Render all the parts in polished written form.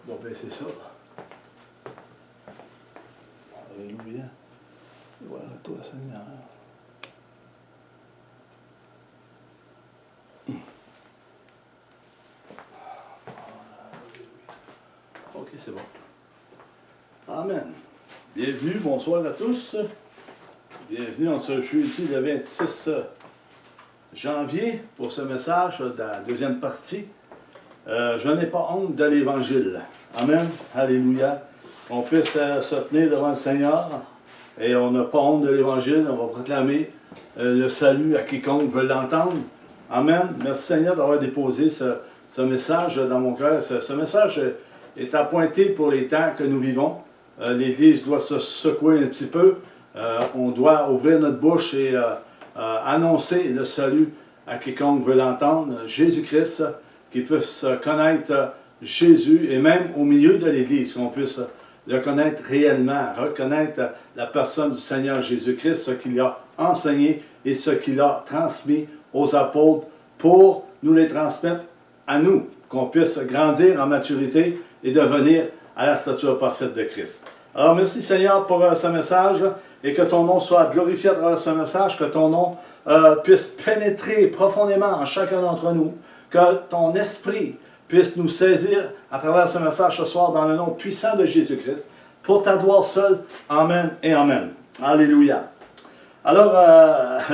On va baisser ça. Alléluia. Gloire à toi, Seigneur. OK, c'est bon. Amen. Bienvenue, bonsoir à tous. Bienvenue en ce jeudi le 26 janvier pour ce message de la deuxième partie. Je n'ai pas honte de l'Évangile. Amen. Alléluia. On puisse se tenir devant le Seigneur et on n'a pas honte de l'Évangile. On va proclamer le salut à quiconque veut l'entendre. Amen. Merci Seigneur d'avoir déposé ce message dans mon cœur. Ce message est appointé pour les temps que nous vivons. L'Église doit se secouer un petit peu. On doit ouvrir notre bouche et annoncer le salut à quiconque veut l'entendre. Jésus-Christ, qu'ils puissent connaître Jésus et même au milieu de l'Église, qu'on puisse le connaître réellement, reconnaître la personne du Seigneur Jésus-Christ, ce qu'il a enseigné et ce qu'il a transmis aux apôtres pour nous les transmettre à nous, qu'on puisse grandir en maturité et devenir à la stature parfaite de Christ. Alors, merci Seigneur pour ce message et que ton nom soit glorifié à travers ce message, que ton nom puisse pénétrer profondément en chacun d'entre nous, que ton esprit puisse nous saisir à travers ce message ce soir dans le nom puissant de Jésus-Christ, pour ta gloire seule. Amen et Amen. Alléluia. Alors,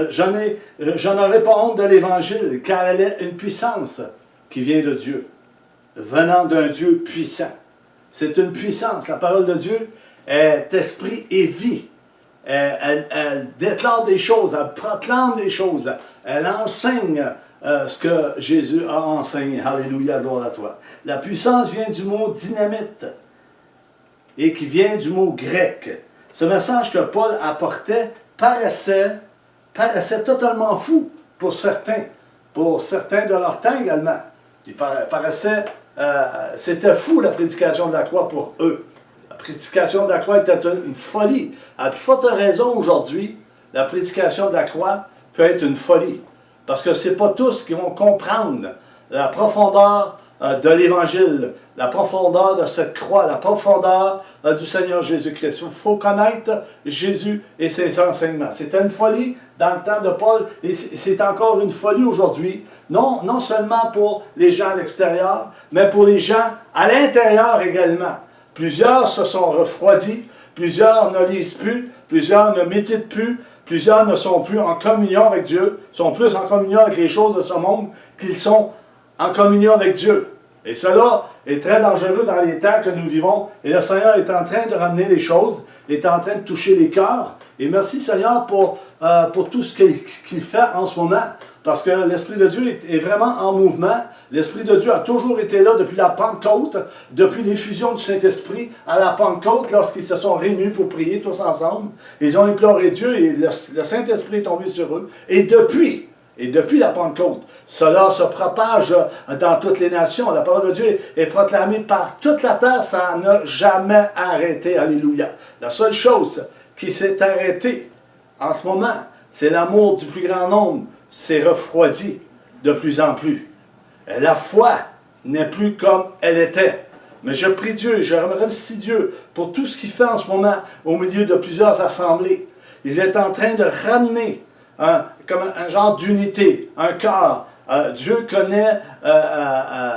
je n'aurai pas honte de l'Évangile, car elle est une puissance qui vient de Dieu, venant d'un Dieu puissant. C'est une puissance. La parole de Dieu est esprit et vie. Elle déclare des choses, elle proclame des choses, elle enseigne ce que Jésus a enseigné. Alléluia, gloire à toi. La puissance vient du mot dynamite et qui vient du mot grec. Ce message que Paul apportait paraissait totalement fou pour certains de leur temps également. Il paraissait, c'était fou la prédication de la croix pour eux. La prédication de la croix était une folie. À plus forte raison aujourd'hui, la prédication de la croix peut être une folie. Parce que ce n'est pas tous qui vont comprendre la profondeur de l'Évangile, la profondeur de cette croix, la profondeur du Seigneur Jésus-Christ. Il faut connaître Jésus et ses enseignements. C'était une folie dans le temps de Paul et c'est encore une folie aujourd'hui. Non seulement pour les gens à l'extérieur, mais pour les gens à l'intérieur également. Plusieurs se sont refroidis, plusieurs ne lisent plus, plusieurs ne méditent plus, plusieurs ne sont plus en communion avec Dieu, sont plus en communion avec les choses de ce monde qu'ils sont en communion avec Dieu. Et cela est très dangereux dans les temps que nous vivons. Et le Seigneur est en train de ramener les choses, est en train de toucher les cœurs. Et merci Seigneur pour tout ce qu'il fait en ce moment. Parce que l'Esprit de Dieu est vraiment en mouvement. L'Esprit de Dieu a toujours été là depuis la Pentecôte, depuis l'effusion du Saint-Esprit à la Pentecôte, lorsqu'ils se sont réunis pour prier tous ensemble. Ils ont imploré Dieu et le Saint-Esprit est tombé sur eux. Et depuis la Pentecôte, cela se propage dans toutes les nations. La parole de Dieu est proclamée par toute la terre, ça n'a jamais arrêté. Alléluia. La seule chose qui s'est arrêtée en ce moment, c'est l'amour du plus grand nombre s'est refroidi de plus en plus. La foi n'est plus comme elle était. Mais je prie Dieu, je remercie Dieu pour tout ce qu'il fait en ce moment au milieu de plusieurs assemblées. Il est en train de ramener comme un genre d'unité, un cœur. Dieu connaît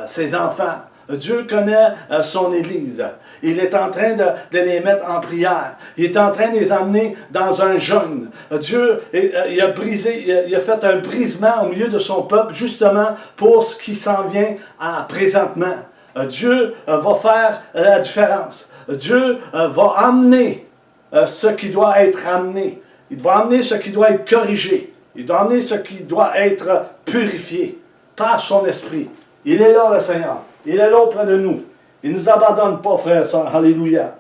ses enfants. Dieu connaît son Église. Il est en train de les mettre en prière. Il est en train de les amener dans un jeûne. Dieu, il a fait un brisement au milieu de son peuple, justement pour ce qui s'en vient présentement. Dieu va faire la différence. Dieu va amener ce qui doit être amené. Il va amener ce qui doit être corrigé. Il doit amener ce qui doit être purifié par son esprit. Il est là, le Seigneur. Il est là auprès de nous. Il ne nous abandonne pas, frères et sœurs. Alléluia.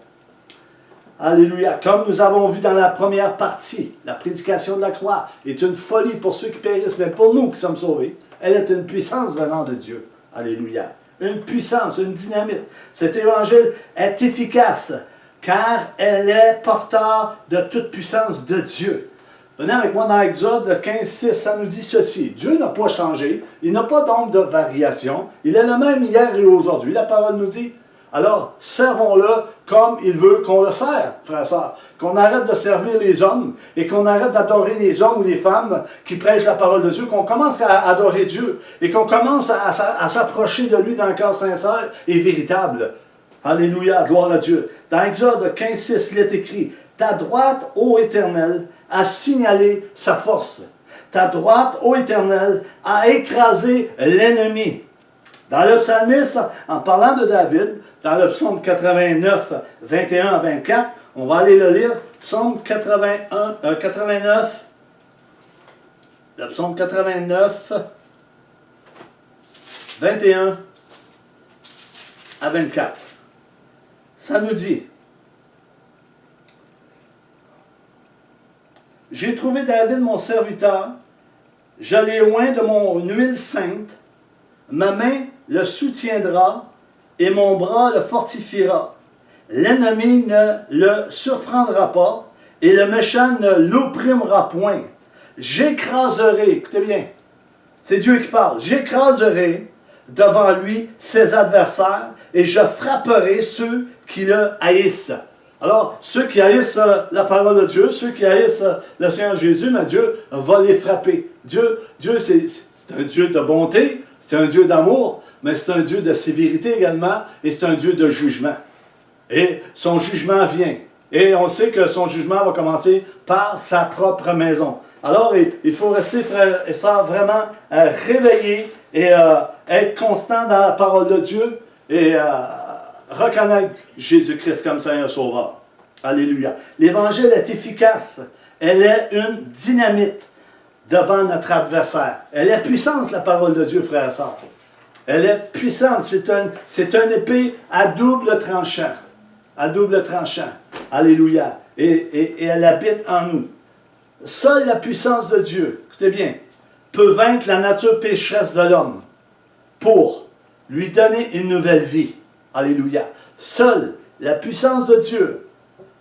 Alléluia. Comme nous avons vu dans la première partie, la prédication de la croix est une folie pour ceux qui périssent, mais pour nous qui sommes sauvés, elle est une puissance venant de Dieu. Alléluia. Une puissance, une dynamite. Cet évangile est efficace, car elle est porteur de toute puissance de Dieu. Venez avec moi dans Exode 15:6, ça nous dit ceci. Dieu n'a pas changé, il n'a pas d'ombre de variation. Il est le même hier et aujourd'hui. La parole nous dit, Alors, servons-le comme il veut qu'on le sert, frères et sœurs. Qu'on arrête de servir les hommes et qu'on arrête d'adorer les hommes ou les femmes qui prêchent la parole de Dieu, qu'on commence à adorer Dieu et qu'on commence à s'approcher de lui d'un cœur sincère et véritable. Alléluia, gloire à Dieu. Dans Exode 15:6, il est écrit, « Ta droite, ô Éternel, a signalé sa force. Ta droite, ô Éternel, a écrasé l'ennemi. » Dans le psalmiste, en parlant de David, dans le psaume 89, 21 à 24, on va aller le lire, psaume 89, le psaume 89, 21 à 24. Ça nous dit, « J'ai trouvé David mon serviteur, je l'ai oint de mon huile sainte, ma main le soutiendra et mon bras le fortifiera. L'ennemi ne le surprendra pas et le méchant ne l'opprimera point. J'écraserai, écoutez bien, c'est Dieu qui parle, j'écraserai devant lui ses adversaires et je frapperai ceux qui le haïssent. » Alors, ceux qui haïssent la parole de Dieu, ceux qui haïssent le Seigneur Jésus, mais Dieu va les frapper. Dieu c'est un Dieu de bonté, c'est un Dieu d'amour, mais c'est un Dieu de sévérité également, et c'est un Dieu de jugement. Et son jugement vient. Et on sait que son jugement va commencer par sa propre maison. Alors, il faut rester, frères et sœurs, vraiment réveillés et être constant dans la parole de Dieu et reconnaître Jésus-Christ comme Seigneur Sauveur. Alléluia. L'Évangile est efficace. Elle est une dynamite devant notre adversaire. Elle est puissante, la parole de Dieu, frères et sœurs. Elle est puissante. C'est une épée à double tranchant. À double tranchant. Alléluia. Et elle habite en nous. Seule la puissance de Dieu, écoutez bien, peut vaincre la nature pécheresse de l'homme pour lui donner une nouvelle vie. Alléluia. Seule la puissance de Dieu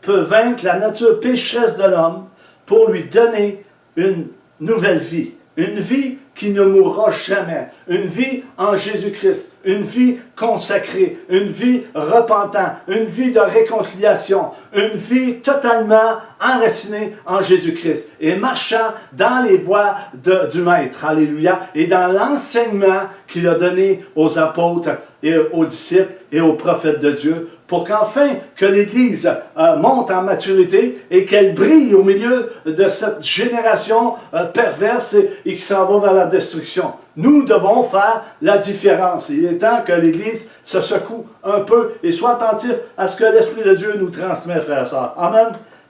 peut vaincre la nature pécheresse de l'homme pour lui donner une nouvelle vie. Une vie qui ne mourra jamais. Une vie en Jésus-Christ. Une vie consacrée. Une vie repentante. Une vie de réconciliation. Une vie totalement enracinée en Jésus-Christ. Et marchant dans les voies du Maître. Alléluia. Et dans l'enseignement qu'il a donné aux apôtres et aux disciples et aux prophètes de Dieu, pour qu'enfin que l'Église monte en maturité et qu'elle brille au milieu de cette génération perverse et qui s'en va vers la destruction. Nous devons faire la différence. Il est temps que l'Église se secoue un peu et soit attentif à ce que l'Esprit de Dieu nous transmet, frères et sœurs. Amen.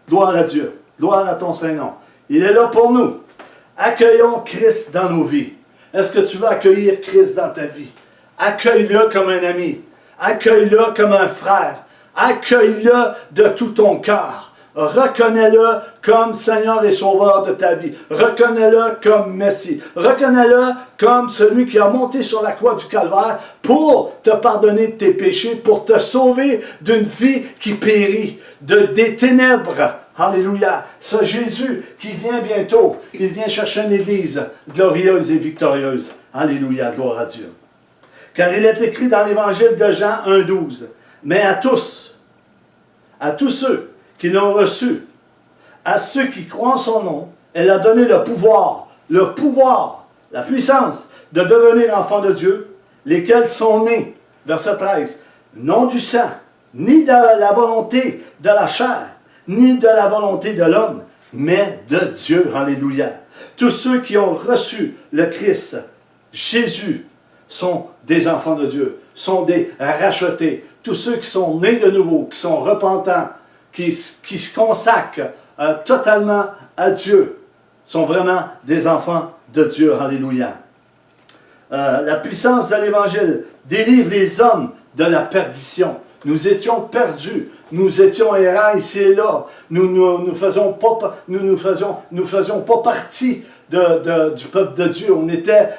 Gloire à Dieu. Gloire à ton Saint-Nom. Il est là pour nous. Accueillons Christ dans nos vies. Est-ce que tu veux accueillir Christ dans ta vie? Accueille-le comme un ami. Accueille-le comme un frère. Accueille-le de tout ton cœur. Reconnais-le comme Seigneur et Sauveur de ta vie. Reconnais-le comme Messie. Reconnais-le comme celui qui a monté sur la croix du Calvaire pour te pardonner de tes péchés, pour te sauver d'une vie qui périt, des ténèbres. Alléluia. Ce Jésus qui vient bientôt, il vient chercher une Église glorieuse et victorieuse. Alléluia, gloire à Dieu. Car il est écrit dans l'Évangile de Jean 1,12, « Mais à tous ceux qui l'ont reçu, à ceux qui croient en son nom, elle a donné le pouvoir, la puissance de devenir enfants de Dieu, lesquels sont nés, verset 13, non du sang, ni de la volonté de la chair, ni de la volonté de l'homme, mais de Dieu. » Alléluia. Tous ceux qui ont reçu le Christ, Jésus, sont des enfants de Dieu, sont des rachetés. Tous ceux qui sont nés de nouveau, qui sont repentants, qui se consacrent totalement à Dieu, sont vraiment des enfants de Dieu. Alléluia. La puissance de l'Évangile délivre les hommes de la perdition. Nous étions perdus, nous étions errants ici et là. Nous ne faisions pas partie du peuple de Dieu. On était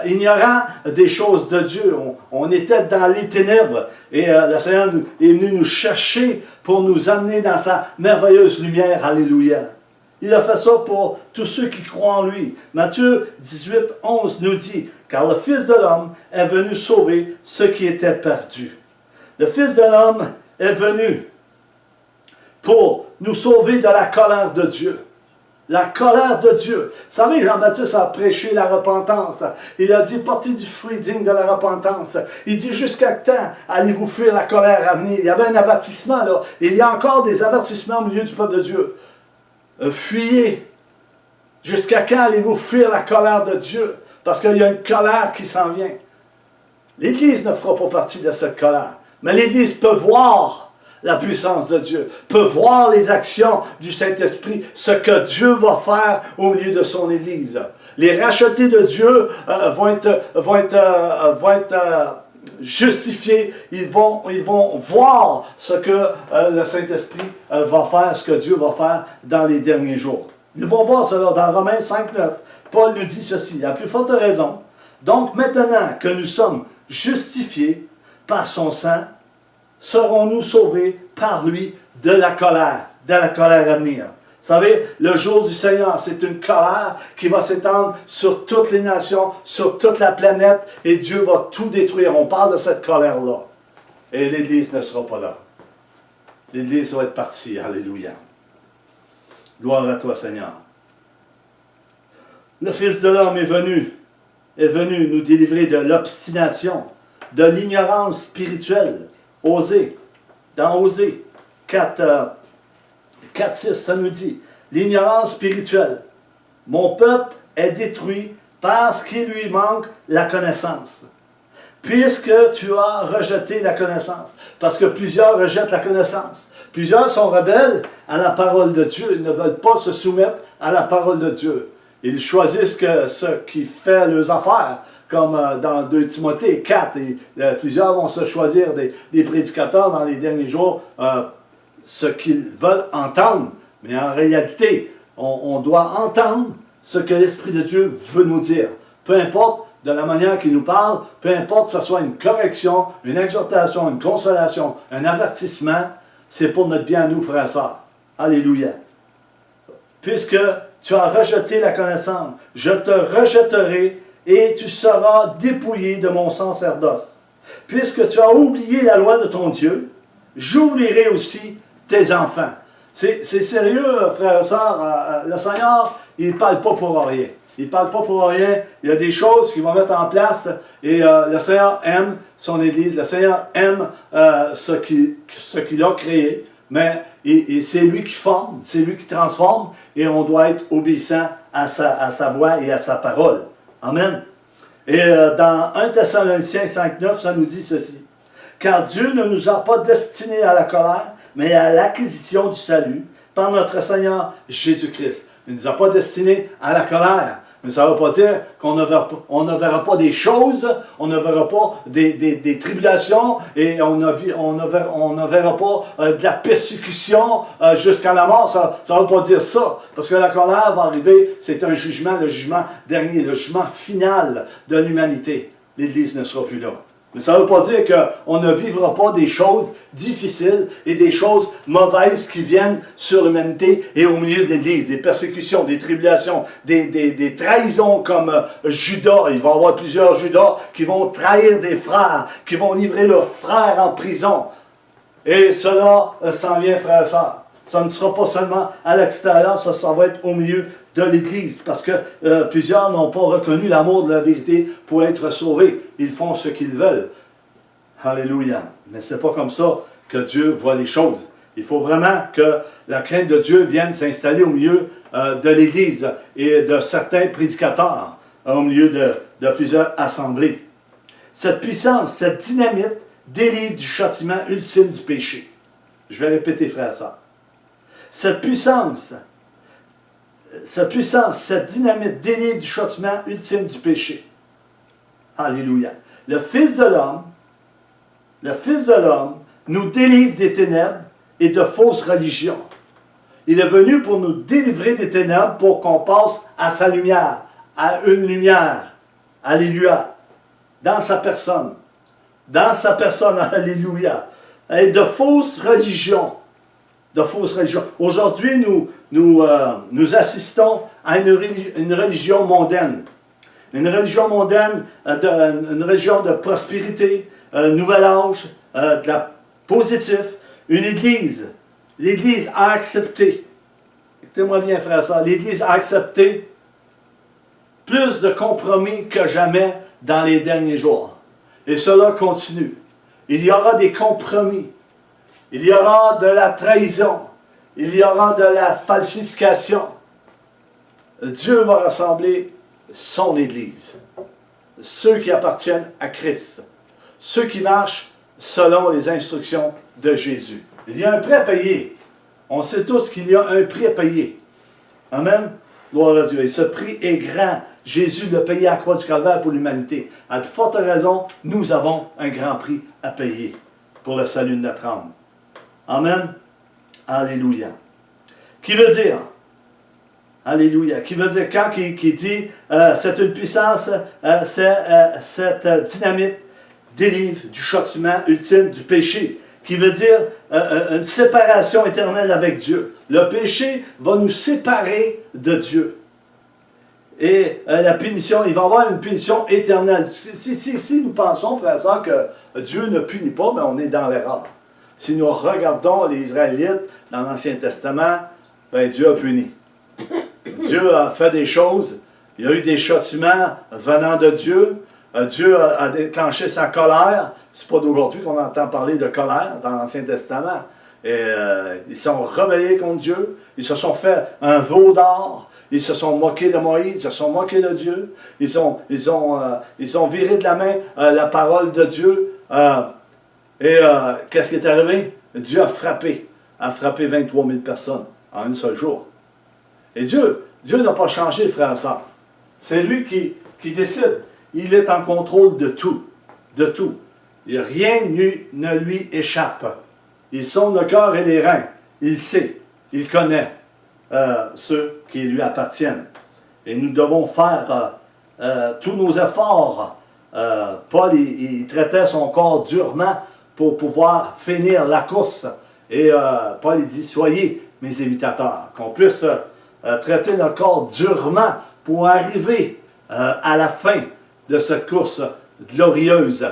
ignorants des choses de Dieu. On était dans les ténèbres. Et le Seigneur est venu nous chercher pour nous amener dans sa merveilleuse lumière. Alléluia. Il a fait ça pour tous ceux qui croient en lui. Matthieu 18, 11 nous dit, « Car le Fils de l'homme est venu sauver ceux qui étaient perdus. » Le Fils de l'homme est venu pour nous sauver de la colère de Dieu. La colère de Dieu. Vous savez, Jean-Baptiste a prêché la repentance. Il a dit, portez du fruit digne de la repentance. Il dit, jusqu'à quand allez-vous fuir la colère à venir? Il y avait un avertissement là. Il y a encore des avertissements au milieu du peuple de Dieu. Fuyez. Jusqu'à quand allez-vous fuir la colère de Dieu? Parce qu'il y a une colère qui s'en vient. L'Église ne fera pas partie de cette colère. Mais l'Église peut voir la puissance de Dieu, peut voir les actions du Saint-Esprit, ce que Dieu va faire au milieu de son Église. Les rachetés de Dieu vont être justifiés, ils vont voir ce que le Saint-Esprit va faire, ce que Dieu va faire dans les derniers jours. Ils vont voir cela dans Romains 5,9. Paul nous dit ceci, à plus forte raison. Donc maintenant que nous sommes justifiés par son sang, serons-nous sauvés par lui de la colère à venir. Vous savez, le jour du Seigneur, c'est une colère qui va s'étendre sur toutes les nations, sur toute la planète, et Dieu va tout détruire. On parle de cette colère-là. Et l'Église ne sera pas là. L'Église va être partie. Alléluia. Gloire à toi, Seigneur. Le Fils de l'homme est venu nous délivrer de l'obstination, de l'ignorance spirituelle. Osée, dans Osée 4:6, ça nous dit, l'ignorance spirituelle. Mon peuple est détruit parce qu'il lui manque la connaissance. Puisque tu as rejeté la connaissance. Parce que plusieurs rejettent la connaissance. Plusieurs sont rebelles à la parole de Dieu. Ils ne veulent pas se soumettre à la parole de Dieu. Ils choisissent ce qui fait leurs affaires. Comme dans 2 Timothée 4, plusieurs vont se choisir des prédicateurs dans les derniers jours, ce qu'ils veulent entendre. Mais en réalité, on doit entendre ce que l'Esprit de Dieu veut nous dire. Peu importe de la manière qu'il nous parle, peu importe que ce soit une correction, une exhortation, une consolation, un avertissement, c'est pour notre bien à nous, frères et sœurs. Alléluia. Puisque tu as rejeté la connaissance, je te rejetterai et tu seras dépouillé de mon sacerdoce. Puisque tu as oublié la loi de ton Dieu, j'oublierai aussi tes enfants. C'est sérieux, frères et sœurs. Le Seigneur, il ne parle pas pour rien. Il ne parle pas pour rien. Il y a des choses qu'il va mettre en place. Et le Seigneur aime son Église. Le Seigneur aime ce qu'il a créé. Mais c'est lui qui forme, c'est lui qui transforme. Et on doit être obéissant à sa voix et à sa parole. Amen. Et dans 1 Thessaloniciens 5,9, ça nous dit ceci. Car Dieu ne nous a pas destinés à la colère, mais à l'acquisition du salut par notre Seigneur Jésus-Christ. Il ne nous a pas destinés à la colère. Mais ça ne veut pas dire qu'on ne verra pas des choses, on ne verra pas des tribulations et on ne verra pas de la persécution jusqu'à la mort. Ça ne veut pas dire ça. Parce que la colère va arriver, c'est un jugement, le jugement dernier, le jugement final de l'humanité. L'Église ne sera plus là. Mais ça ne veut pas dire qu'on ne vivra pas des choses difficiles et des choses mauvaises qui viennent sur l'humanité et au milieu de l'Église. Des persécutions, des tribulations, des trahisons comme Judas. Il va y avoir plusieurs Judas qui vont trahir des frères, qui vont livrer leurs frères en prison. Et cela s'en vient, frères et sœurs. Ça ne sera pas seulement à l'extérieur, ça va être au milieu de l'Église, parce que plusieurs n'ont pas reconnu l'amour de la vérité pour être sauvés. Ils font ce qu'ils veulent. Alléluia. Mais ce n'est pas comme ça que Dieu voit les choses. Il faut vraiment que la crainte de Dieu vienne s'installer au milieu de l'Église et de certains prédicateurs, au milieu de plusieurs assemblées. Cette puissance, cette dynamite délivre du châtiment ultime du péché. Je vais répéter, frères et sœurs. Cette puissance, cette dynamite délivre du châtiment ultime du péché. Alléluia. Le Fils de l'homme nous délivre des ténèbres et de fausses religions. Il est venu pour nous délivrer des ténèbres pour qu'on passe à sa lumière, à une lumière. Alléluia. Dans sa personne. Dans sa personne, alléluia. Et de fausses religions. De fausses religions. Aujourd'hui, nous assistons à une religion mondaine. Une religion mondaine, une religion de prospérité, nouvel âge, de la positif, une Église. L'Église a accepté. Écoutez-moi bien, frère et sœurs, l'Église a accepté plus de compromis que jamais dans les derniers jours. Et cela continue. Il y aura des compromis. Il y aura de la trahison. Il y aura de la falsification. Dieu va rassembler son Église. Ceux qui appartiennent à Christ. Ceux qui marchent selon les instructions de Jésus. Il y a un prix à payer. On sait tous qu'il y a un prix à payer. Amen. Gloire à Dieu. Et ce prix est grand. Jésus l'a payé à la croix du Calvaire pour l'humanité. À de fortes raisons, nous avons un grand prix à payer pour le salut de notre âme. Amen. Alléluia. Qui veut dire, alléluia, qui veut dire quand qui dit, c'est une puissance, cette dynamite délivre du châtiment ultime du péché, qui veut dire une séparation éternelle avec Dieu. Le péché va nous séparer de Dieu. Et la punition, il va y avoir une punition éternelle. Si nous pensons, frères et sœurs, que Dieu ne punit pas, mais on est dans l'erreur. Si nous regardons les Israélites dans l'Ancien Testament, ben Dieu a puni. Dieu a fait des choses. Il y a eu des châtiments venant de Dieu. Dieu a déclenché sa colère. C'est pas d'aujourd'hui qu'on entend parler de colère dans l'Ancien Testament. Et ils sont rebellés contre Dieu. Ils se sont fait un veau d'or. Ils se sont moqués de Moïse. Ils se sont moqués de Dieu. Ils ont viré de la main la parole de Dieu. Qu'est-ce qui est arrivé? Dieu a frappé 23 000 personnes en un seul jour. Et Dieu n'a pas changé, frère et sœur. C'est lui qui décide. Il est en contrôle de tout. De tout. Et rien ne lui échappe. Il sonde le cœur et les reins. Il sait. Il connaît ceux qui lui appartiennent. Et nous devons faire tous nos efforts. Paul, il traitait son corps durement pour pouvoir finir la course. Et Paul, il dit, soyez mes imitateurs. Qu'on puisse traiter notre corps durement pour arriver à la fin de cette course glorieuse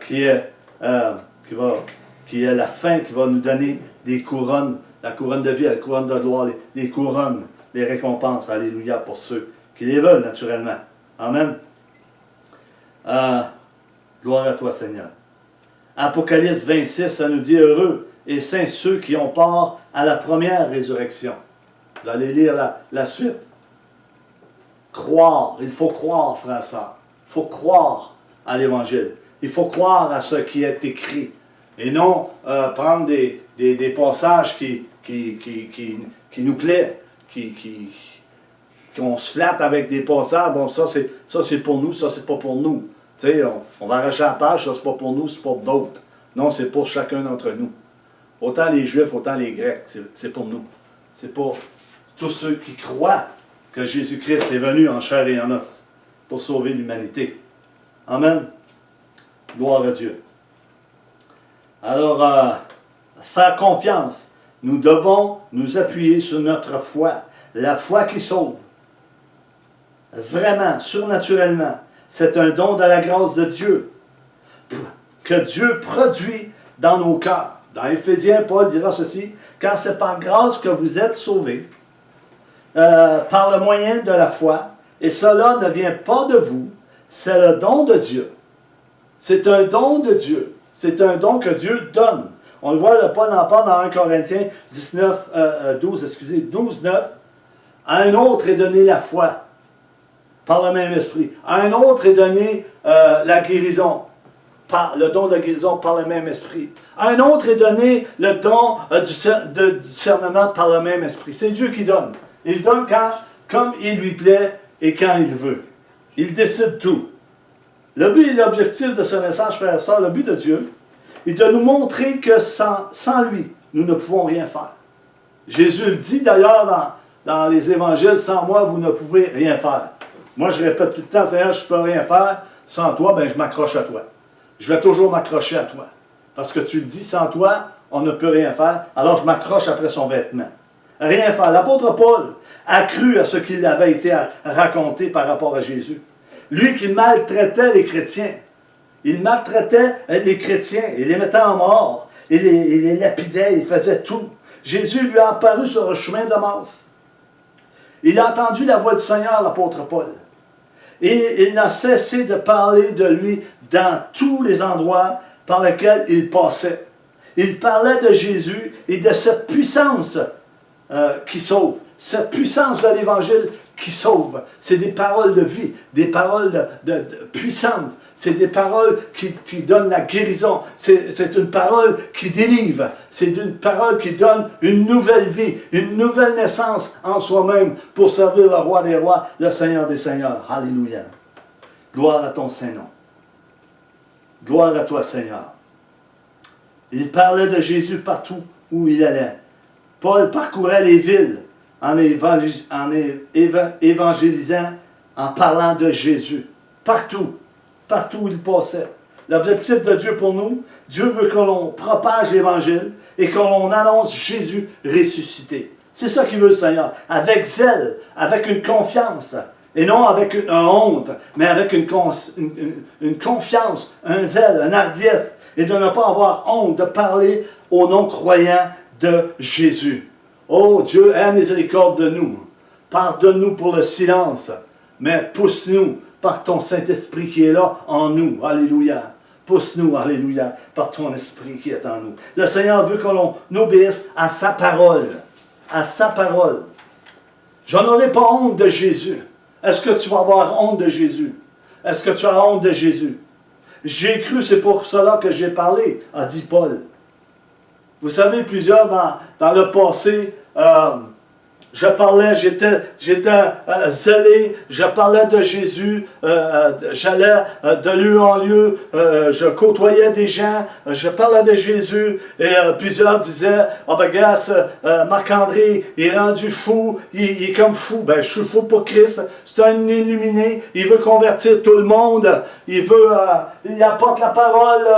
qui est la fin, qui va nous donner des couronnes, la couronne de vie, la couronne de gloire, les couronnes, les récompenses. Alléluia pour ceux qui les veulent naturellement. Amen. Gloire à toi, Seigneur. Apocalypse 26, ça nous dit heureux et saints ceux qui ont part à la première résurrection. Vous allez lire la suite. Croire, il faut croire, frère et sœur. Il faut croire à l'Évangile. Il faut croire à ce qui est écrit. Et non prendre des passages qui nous plaisent, qu'on se flatte avec des passages. Bon, ça c'est pour nous, ça c'est pas pour nous. Tu sais, on va arracher la page, ça c'est pas pour nous, c'est pour d'autres. Non, c'est pour chacun d'entre nous. Autant les Juifs, autant les Grecs, c'est pour nous. C'est pour tous ceux qui croient que Jésus-Christ est venu en chair et en os pour sauver l'humanité. Amen. Gloire à Dieu. Alors, faire confiance. Nous devons nous appuyer sur notre foi. La foi qui sauve. Vraiment, surnaturellement. C'est un don de la grâce de Dieu. Que Dieu produit dans nos cœurs. Dans Éphésiens, Paul dira ceci. Car c'est par grâce que vous êtes sauvés. Par le moyen de la foi. Et cela ne vient pas de vous. C'est le don de Dieu. C'est un don de Dieu. C'est un don que Dieu donne. On le voit, Paul en parle dans 1 Corinthiens 12, 9. À un autre est donné la foi par le même esprit. À un autre est donné la guérison, le don de la guérison par le même esprit. À un autre est donné le don de discernement par le même esprit. C'est Dieu qui donne. Il donne comme il lui plaît et quand il veut. Il décide tout. Le but et l'objectif de ce message, frère et sœur, le but de Dieu, est de nous montrer que sans lui, nous ne pouvons rien faire. Jésus le dit d'ailleurs dans les évangiles, sans moi, vous ne pouvez rien faire. Moi, je répète tout le temps, Seigneur, je ne peux rien faire. Sans toi, ben, je m'accroche à toi. Je vais toujours m'accrocher à toi. Parce que tu le dis, sans toi, on ne peut rien faire. Alors, je m'accroche après son vêtement. Rien faire. L'apôtre Paul a cru à ce qu'il avait été raconté par rapport à Jésus. Lui qui maltraitait les chrétiens. Il maltraitait les chrétiens, il les mettait en mort, il les lapidait, il faisait tout. Jésus lui a apparu sur le chemin de Damas. Il a entendu la voix du Seigneur, l'apôtre Paul. Et il n'a cessé de parler de lui dans tous les endroits par lesquels il passait. Il parlait de Jésus et de cette puissance qui sauve. Cette puissance de l'Évangile qui sauve. C'est des paroles de vie, des paroles puissantes. C'est des paroles qui donnent la guérison. C'est une parole qui délivre. C'est une parole qui donne une nouvelle vie, une nouvelle naissance en soi-même pour servir le roi des rois, le Seigneur des seigneurs. Alléluia. Gloire à ton Saint-Nom. Gloire à toi, Seigneur. Il parlait de Jésus partout où il allait. Paul parcourait les villes en évangélisant, en parlant de Jésus. Partout. Partout où il passait. L'objectif de Dieu pour nous, Dieu veut que l'on propage l'Évangile et que l'on annonce Jésus ressuscité. C'est ça qu'il veut le Seigneur. Avec zèle, avec une confiance. Et non avec une honte, mais avec une confiance, un zèle, une hardiesse. Et de ne pas avoir honte de parler aux non-croyants de Jésus. Oh, Dieu a miséricorde de nous. Pardonne-nous pour le silence, mais pousse-nous par ton Saint-Esprit qui est là en nous. Alléluia. Pousse-nous, alléluia, par ton Esprit qui est en nous. Le Seigneur veut que l'on obéisse à sa parole. À sa parole. Je n'aurai pas honte de Jésus. Est-ce que tu vas avoir honte de Jésus? Est-ce que tu as honte de Jésus? J'ai cru, c'est pour cela que j'ai parlé, a dit Paul. Vous savez, plusieurs dans le passé, je parlais, j'étais zélé, je parlais de Jésus, j'allais de lieu en lieu, je côtoyais des gens, je parlais de Jésus, et plusieurs disaient, « Ah ben gars, Marc-André, il est rendu fou, il est comme fou. » Ben, je suis fou pour Christ, c'est un illuminé, il veut convertir tout le monde, il apporte la parole,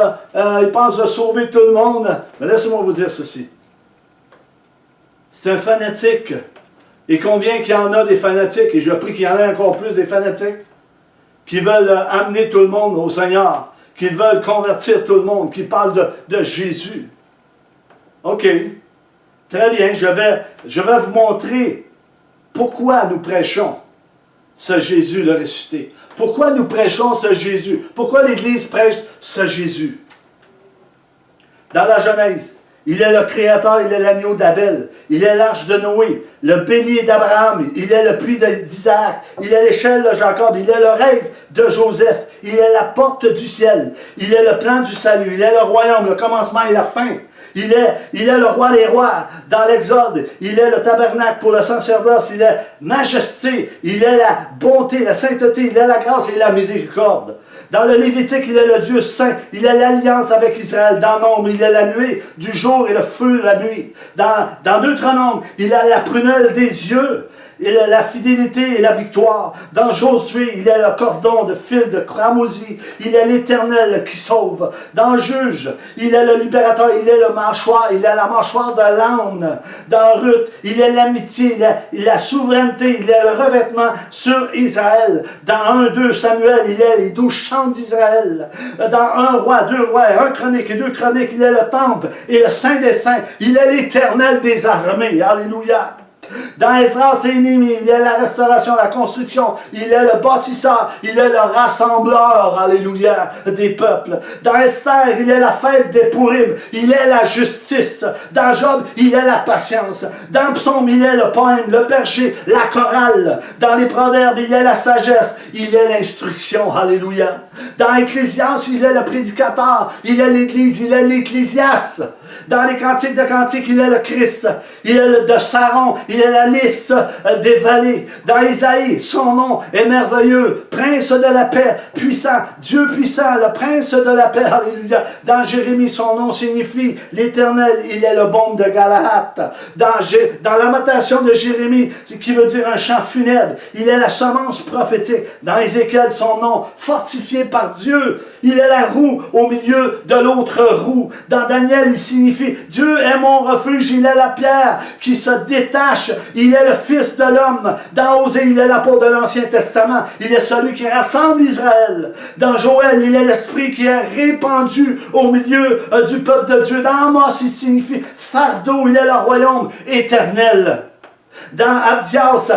il pense de sauver tout le monde. Mais laissez-moi vous dire ceci. C'est un fanatique. Et combien qu'il y en a des fanatiques, et je prie qu'il y en ait encore plus des fanatiques, qui veulent amener tout le monde au Seigneur, qui veulent convertir tout le monde, qui parlent de Jésus. OK, très bien, je vais vous montrer pourquoi nous prêchons ce Jésus le ressuscité. Pourquoi nous prêchons ce Jésus? Pourquoi l'Église prêche ce Jésus? Dans la Genèse, il est le Créateur, il est l'agneau d'Abel, il est l'arche de Noé, le bélier d'Abraham, il est le puits d'Isaac, il est l'échelle de Jacob, il est le rêve de Joseph, il est la porte du ciel, il est le plan du salut, il est le royaume, le commencement et la fin. Il est le roi des rois dans l'Exode. Il est le tabernacle pour le sacerdoce. Il est majesté. Il est la bonté, la sainteté. Il est la grâce et la miséricorde. Dans le Lévitique, il est le Dieu saint. Il est l'alliance avec Israël. Dans Nombre, il est la nuée du jour et le feu de la nuit. Dans Deutéronome, il a la prunelle des yeux. Il a la fidélité et la victoire. Dans Josué, il est le cordon de fil de cramoisi. Il est l'Éternel qui sauve. Dans Juge, il est le libérateur. Il est le mâchoire. Il est la mâchoire de l'âne. Dans Ruth, il est l'amitié, il est la souveraineté. Il est le revêtement sur Israël. Dans 1-2 Samuel, il est les 12 chants d'Israël. Dans 1 roi, 2 rois, 1 chronique et 2 chroniques, il est le temple et le saint des saints. Il est l'Éternel des armées. Alléluia. Dans Esdras et Néhémie, il est la restauration, la construction, il est le bâtisseur, il est le rassembleur, alléluia, des peuples. Dans Esther, il est la fête des Pourim, il est la justice. Dans Job, il est la patience. Dans Psaume, il est le poème, le berger, la chorale. Dans les Proverbes, il est la sagesse, il est l'instruction, alléluia. Dans Ecclésiaste, il est le prédicateur, il est l'Église, il est l'Ecclésiaste. Dans les cantiques de cantiques, il est le Christ, il est le de Saron, il est la lys des vallées. Dans Isaïe, son nom est merveilleux, prince de la paix, puissant, Dieu puissant, le prince de la paix, alléluia. Dans Jérémie, son nom signifie l'Éternel, il est le baume de Galahad. Dans lamentation de Jérémie, qui veut dire un chant funèbre, il est la semence prophétique. Dans Ézéchiel, son nom, fortifié par Dieu, il est la roue au milieu de l'autre roue. Dans Daniel, ici, signifie Dieu est mon refuge, il est la pierre qui se détache, il est le Fils de l'homme. Dans Osée, il est l'apôtre de l'Ancien Testament, il est celui qui rassemble Israël. Dans Joël, il est l'Esprit qui est répandu au milieu du peuple de Dieu. Dans Amos, il signifie fardeau, il est le royaume éternel. Dans Abdias,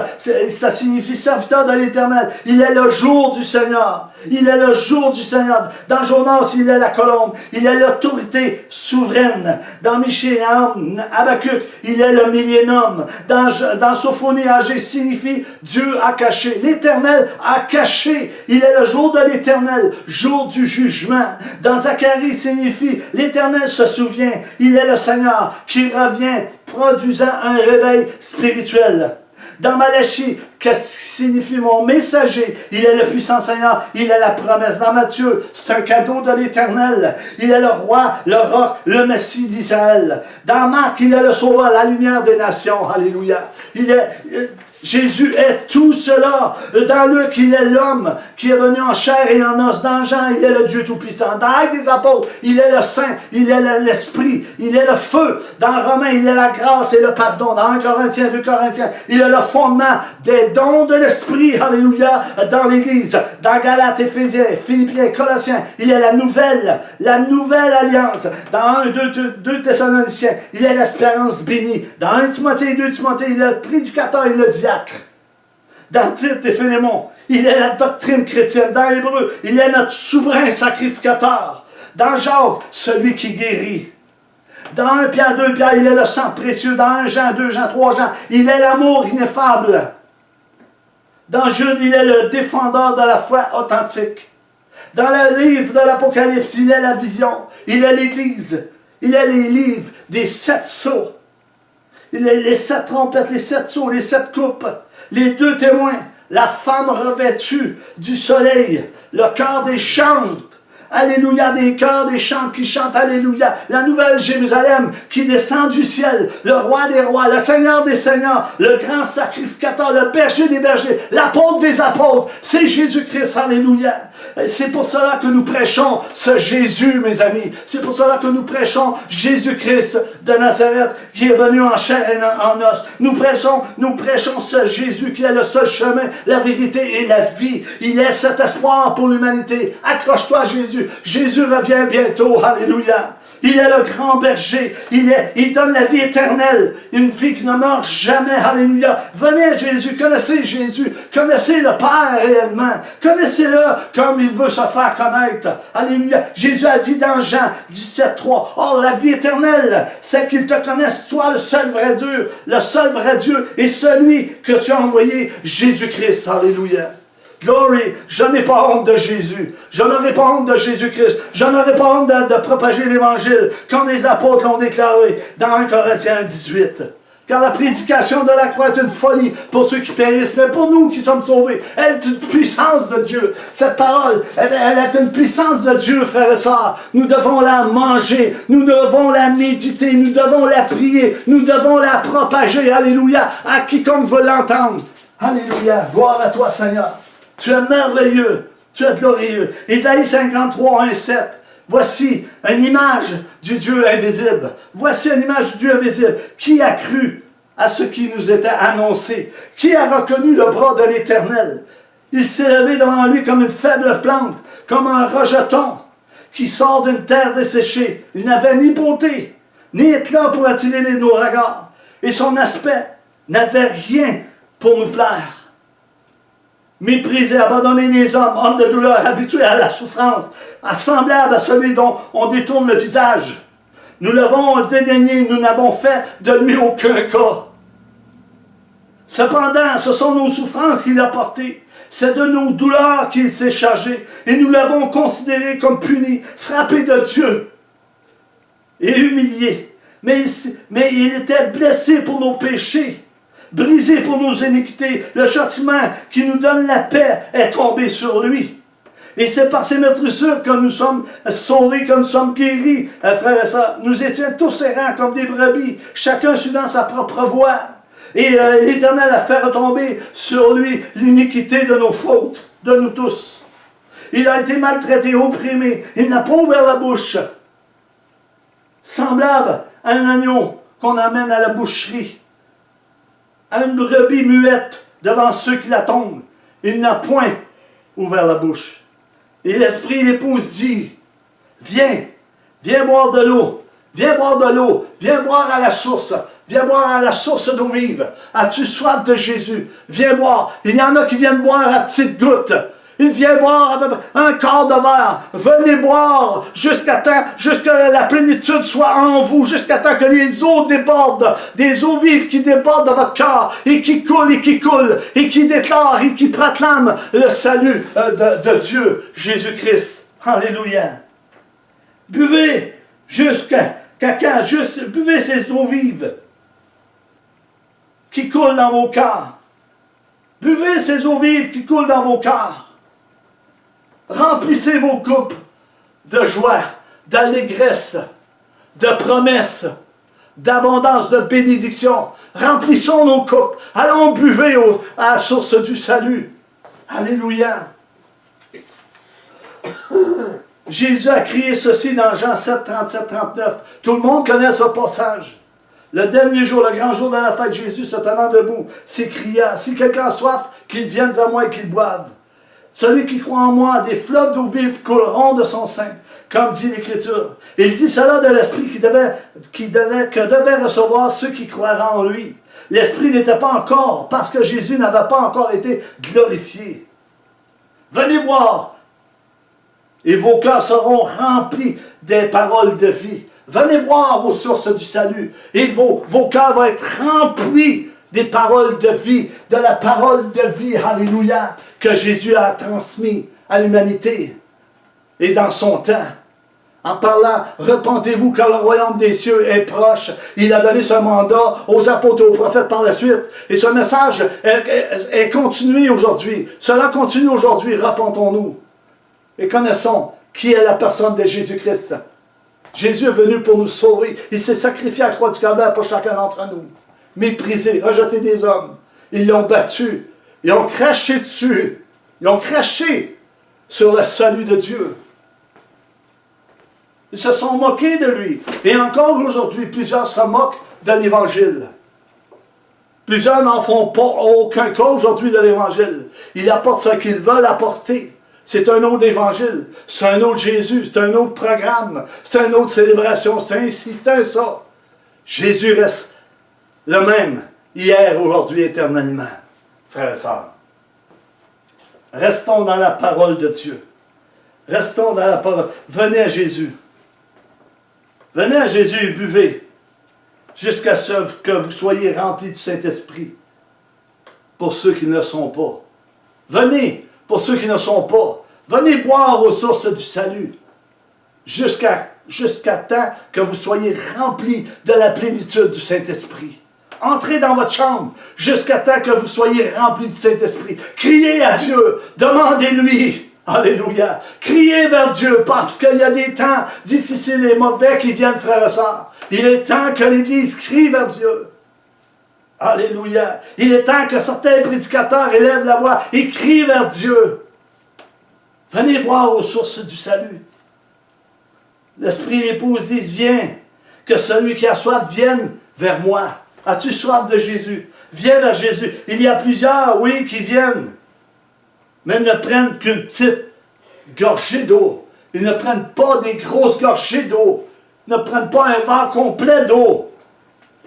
ça signifie serviteur de l'Éternel. Il est le jour du Seigneur. Il est le jour du Seigneur. Dans Jonas, il est la colombe. Il est l'autorité souveraine. Dans Michéam, Habakkuk, il est le millénium. Dans Sophonie, Agé signifie Dieu a caché. L'Éternel a caché. Il est le jour de l'Éternel, jour du jugement. Dans Zacharie, signifie l'Éternel se souvient. Il est le Seigneur qui revient, produisant un réveil spirituel. Dans Malachie, qu'est-ce qui signifie mon messager? Il est le puissant Seigneur, il est la promesse. Dans Matthieu, c'est un cadeau de l'Éternel. Il est le roi, le roc, le Messie d'Israël. Dans Marc, il est le sauveur, la lumière des nations. Alléluia. Jésus est tout cela. Dans Luc, il est l'homme qui est venu en chair et en os. Dans Jean, il est le Dieu Tout-Puissant. Dans Actes des Apôtres, il est le Saint, il est l'Esprit, il est le feu. Dans Romains, il est la grâce et le pardon. Dans 1 Corinthiens, 2 Corinthiens, il est le fondement des dons de l'Esprit. Alléluia, dans l'Église. Dans Galates, Éphésiens, Philippiens, Colossiens, il est la nouvelle alliance. Dans 2 Thessaloniciens, il est l'espérance bénie. Dans 1 Timothée, 2 Timothée, il est le prédicateur et le diacre. Dans Tite et Philémon, il est la doctrine chrétienne. Dans Hébreu, il est notre souverain sacrificateur. Dans Jacques, celui qui guérit. Dans 1 Pierre, 2 Pierre, il est le sang précieux. Dans 1 Jean, 2 Jean, 3 Jean, il est l'amour ineffable. Dans Jude, il est le défendeur de la foi authentique. Dans le livre de l'Apocalypse, il est la vision. Il est l'Église. Il est les livres des 7 sceaux. Il est les 7 trompettes, les 7 sceaux, les 7 coupes, les 2 témoins, la femme revêtue du soleil, le cœur des chantes. Alléluia, des chœurs, des chants qui chantent Alléluia. La nouvelle Jérusalem qui descend du ciel. Le roi des rois, le Seigneur des seigneurs, le grand sacrificateur, le berger des bergers, l'apôtre des apôtres. C'est Jésus-Christ, Alléluia. C'est pour cela que nous prêchons ce Jésus, mes amis. C'est pour cela que nous prêchons Jésus-Christ de Nazareth qui est venu en chair et en os. Nous prêchons ce Jésus qui est le seul chemin, la vérité et la vie. Il est cet espoir pour l'humanité. Accroche-toi à Jésus. Jésus revient bientôt, alléluia. Il est le grand berger, il donne la vie éternelle, une vie qui ne meurt jamais, alléluia. Venez à Jésus, connaissez le Père réellement, connaissez-le comme il veut se faire connaître, alléluia. Jésus a dit dans Jean 17,3, oh, la vie éternelle, c'est qu'ils te connaissent, toi, le seul vrai Dieu, et celui que tu as envoyé, Jésus-Christ, alléluia. Glory, je n'ai pas honte de Jésus. Je n'aurai pas honte de Jésus-Christ. Je n'aurai pas honte de propager l'Évangile, comme les apôtres l'ont déclaré dans 1 Corinthiens 18. Car la prédication de la croix est une folie pour ceux qui périssent, mais pour nous qui sommes sauvés, elle est une puissance de Dieu. Cette parole, elle est une puissance de Dieu, frères et sœurs. Nous devons la manger, nous devons la méditer, nous devons la prier, nous devons la propager, alléluia, à quiconque veut l'entendre. Alléluia, gloire à toi, Seigneur. Tu es merveilleux, tu es glorieux. Ésaïe 53, 1, 7. Voici une image du Dieu invisible. Voici une image du Dieu invisible. Qui a cru à ce qui nous était annoncé? Qui a reconnu le bras de l'Éternel? Il s'est levé devant lui comme une faible plante, comme un rejeton qui sort d'une terre desséchée. Il n'avait ni beauté, ni éclat pour attirer nos regards. Et son aspect n'avait rien pour nous plaire. Méprisé, abandonné des hommes, homme de douleur, habitué à la souffrance, semblable à celui dont on détourne le visage. Nous l'avons dédaigné, nous n'avons fait de lui aucun cas. Cependant, ce sont nos souffrances qu'il a portées. C'est de nos douleurs qu'il s'est chargé. Et nous l'avons considéré comme puni, frappé de Dieu et humilié. Mais il était blessé pour nos péchés, brisé pour nos iniquités. Le châtiment qui nous donne la paix est tombé sur lui. Et c'est par ses meurtrissures que nous sommes sauvés, que nous sommes guéris, frères et sœurs. Nous étions tous errants comme des brebis, chacun suivant sa propre voie. Et l'Éternel a fait retomber sur lui l'iniquité de nos fautes, de nous tous. Il a été maltraité, opprimé. Il n'a pas ouvert la bouche. semblable à un agneau qu'on amène à la boucherie, à une brebis muette devant ceux qui la tombent. Il n'a point ouvert la bouche. Et l'esprit et l'épouse dit, viens, viens boire de l'eau, viens boire de l'eau, viens boire à la source. Viens boire à la source d'eau vive. As-tu soif de Jésus? Viens boire. Il y en a qui viennent boire à petites gouttes. Ils viennent boire un quart de verre. Venez boire jusqu'à temps, jusqu'à la plénitude soit en vous, jusqu'à temps que les eaux débordent, des eaux vives qui débordent de votre cœur et qui coulent et qui déclarent et qui proclament le salut de Dieu, Jésus-Christ. Alléluia. Buvez jusqu'à quand? Buvez ces eaux vives qui coulent dans vos cœurs. Buvez ces eaux vives qui coulent dans vos cœurs. Remplissez vos coupes de joie, d'allégresse, de promesses, d'abondance, de bénédiction. Remplissons nos coupes. Allons buvez à la source du salut. Alléluia. Jésus a crié ceci dans Jean 7, 37, 39. Tout le monde connaît ce passage. Le dernier jour, le grand jour de la fête, Jésus se tenant debout, s'écria, si quelqu'un a soif, qu'il vienne à moi et qu'il boive. Celui qui croit en moi, des fleuves d'eau vive couleront de son sein, comme dit l'Écriture. Il dit cela de l'Esprit que devaient recevoir ceux qui croiront en lui. L'Esprit n'était pas encore, parce que Jésus n'avait pas encore été glorifié. Venez boire, et vos cœurs seront remplis des paroles de vie. Venez boire aux sources du salut, et vos cœurs vont être remplis des paroles de vie, de la parole de vie, alléluia, que Jésus a transmis à l'humanité. Et dans son temps, en parlant, repentez-vous car le royaume des cieux est proche. Il a donné ce mandat aux apôtres et aux prophètes par la suite. Et ce message est continué aujourd'hui. Cela continue aujourd'hui, repentons-nous. Et connaissons qui est la personne de Jésus-Christ. Jésus est venu pour nous sauver. Il s'est sacrifié à la croix du Calvaire pour chacun d'entre nous. Méprisé, rejeté des hommes. Ils l'ont battu. Ils ont craché dessus. Ils ont craché sur le salut de Dieu. Ils se sont moqués de lui. Et encore aujourd'hui, plusieurs se moquent de l'Évangile. Plusieurs n'en font pas aucun cas aujourd'hui de l'Évangile. Ils apportent ce qu'ils veulent apporter. C'est un autre évangile, c'est un autre Jésus, c'est un autre programme, c'est une autre célébration, c'est un ci, c'est un ça. Jésus reste le même, hier, aujourd'hui, éternellement. Frères et sœurs, restons dans la parole de Dieu. Restons dans la parole. Venez à Jésus. Venez à Jésus et buvez, jusqu'à ce que vous soyez remplis du Saint-Esprit, pour ceux qui ne le sont pas. Venez. Pour ceux qui ne sont pas, venez boire aux sources du salut, jusqu'à temps que vous soyez remplis de la plénitude du Saint-Esprit. Entrez dans votre chambre, jusqu'à temps que vous soyez remplis du Saint-Esprit. Criez à Dieu, demandez-lui. Alléluia. Criez vers Dieu, parce qu'il y a des temps difficiles et mauvais qui viennent, frères et sœurs. Il est temps que l'Église crie vers Dieu. Alléluia. Il est temps que certains prédicateurs élèvent la voix et crient vers Dieu. Venez boire aux sources du salut. L'Esprit et l'épouse disent, viens, que celui qui a soif vienne vers moi. As-tu soif de Jésus? Viens vers Jésus. Il y a plusieurs, oui, qui viennent, mais ne prennent qu'une petite gorgée d'eau. Ils ne prennent pas des grosses gorgées d'eau. Ils ne prennent pas un verre complet d'eau.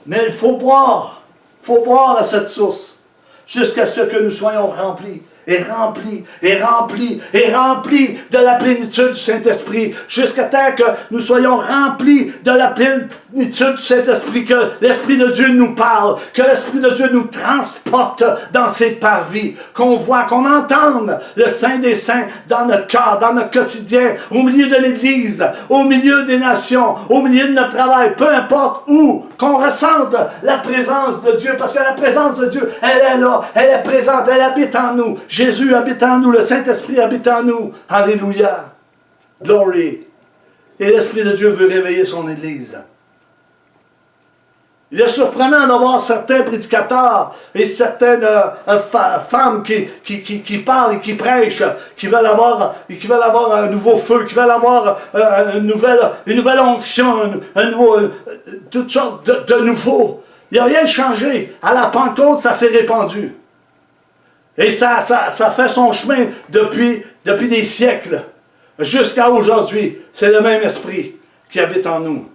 Mais il faut boire. Il faut boire à cette source, jusqu'à ce que nous soyons remplis, et remplis, et remplis, et remplis de la plénitude du Saint-Esprit, jusqu'à temps que nous soyons remplis de la plénitude du Saint-Esprit, que l'Esprit de Dieu nous parle, que l'Esprit de Dieu nous transporte dans ses parvis, qu'on voit, qu'on entende le Saint des Saints dans notre cœur, dans notre quotidien, au milieu de l'Église, au milieu des nations, au milieu de notre travail, peu importe où, qu'on ressente la présence de Dieu, parce que la présence de Dieu, elle est là, elle est présente, elle habite en nous. Jésus habite en nous, le Saint-Esprit habite en nous. Alléluia. Glory. Et l'Esprit de Dieu veut réveiller son Église. Il est surprenant d'avoir certains prédicateurs et certaines femmes qui parlent et qui prêchent, qui veulent avoir un nouveau feu, qui veulent avoir une nouvelle onction, toutes sortes de nouveaux. Il n'y a rien changé. À la Pentecôte, ça s'est répandu. Et ça fait son chemin depuis des siècles. Jusqu'à aujourd'hui, c'est le même esprit qui habite en nous.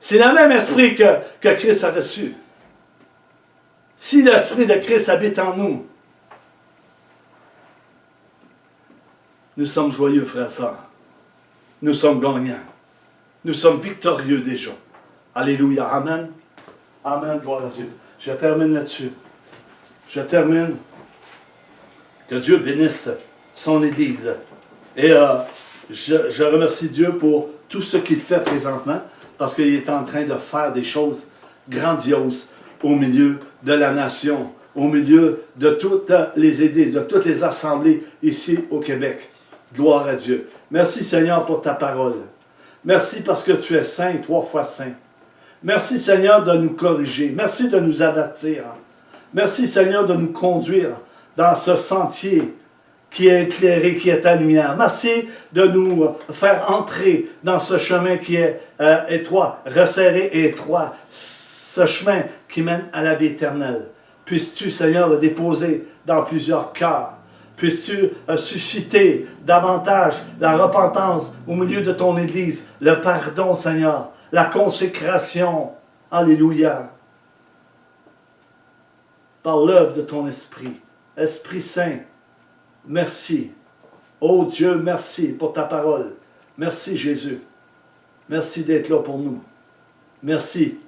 C'est le même esprit que Christ a reçu. Si l'esprit de Christ habite en nous, nous sommes joyeux, frères et sœurs. Nous sommes gagnants. Nous sommes victorieux déjà. Alléluia. Amen. Amen. Gloire à Dieu. Je termine là-dessus. Je termine. Que Dieu bénisse son Église. Et je remercie Dieu pour tout ce qu'il fait présentement, parce qu'il est en train de faire des choses grandioses au milieu de la nation, au milieu de toutes les églises, de toutes les assemblées ici au Québec. Gloire à Dieu. Merci Seigneur pour ta parole. Merci parce que tu es saint, 3 fois saint. Merci Seigneur de nous corriger. Merci de nous avertir. Merci Seigneur de nous conduire dans ce sentier qui est éclairé, qui est à lumière. Merci de nous faire entrer dans ce chemin qui est étroit, resserré et étroit. Ce chemin qui mène à la vie éternelle. Puisses-tu, Seigneur, le déposer dans plusieurs cœurs. Puisses-tu susciter davantage la repentance au milieu de ton Église, le pardon, Seigneur, la consécration. Alléluia. Par l'œuvre de ton Esprit. Esprit Saint, merci. Oh Dieu, merci pour ta parole. Merci Jésus. Merci d'être là pour nous. Merci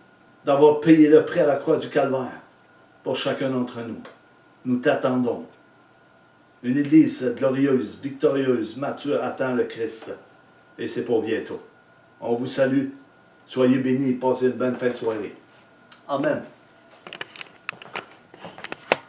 d'avoir payé le prix à la croix du Calvaire pour chacun d'entre nous. Nous t'attendons. Une Église glorieuse, victorieuse, mature attend le Christ. Et c'est pour bientôt. On vous salue. Soyez bénis et passez une bonne fin de soirée. Amen.